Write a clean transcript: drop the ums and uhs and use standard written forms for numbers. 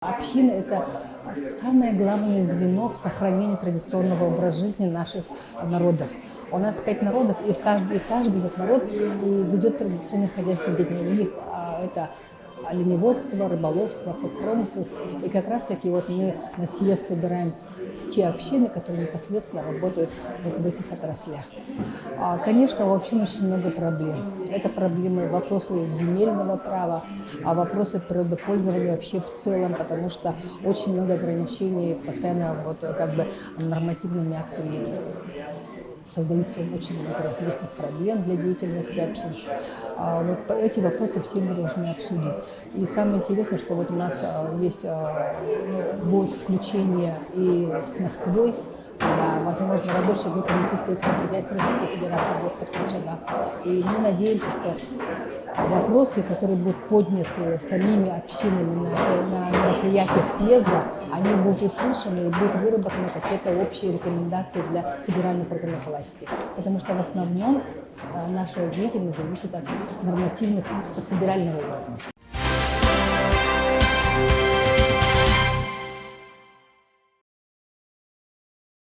Община – это самое главное звено в сохранении традиционного образа жизни наших народов. У нас 5 народов, и каждый этот народ и ведет традиционную хозяйственную деятельность. У них это оленеводство, рыболовство, охотпромысел. И как раз-таки вот мы на съезд собираем те общины, которые непосредственно работают вот в этих отраслях. Конечно, у общин очень много проблем. Это проблемы, вопросы земельного права, вопросы природопользования вообще в целом, потому что очень много ограничений постоянно вот как бы нормативными актами создаются очень много различных проблем для деятельности общин. Вот эти вопросы все мы должны обсудить. И самое интересное, что вот у нас есть, будет включение и с Москвой. Да, возможно, рабочая группа Министерства сельского хозяйства Российской Федерации будет подключена. И мы надеемся, что вопросы, которые будут подняты самими общинами на мероприятиях съезда, они будут услышаны и будут выработаны какие-то общие рекомендации для федеральных органов власти. Потому что в основном наша деятельность зависит от нормативных актов федерального уровня.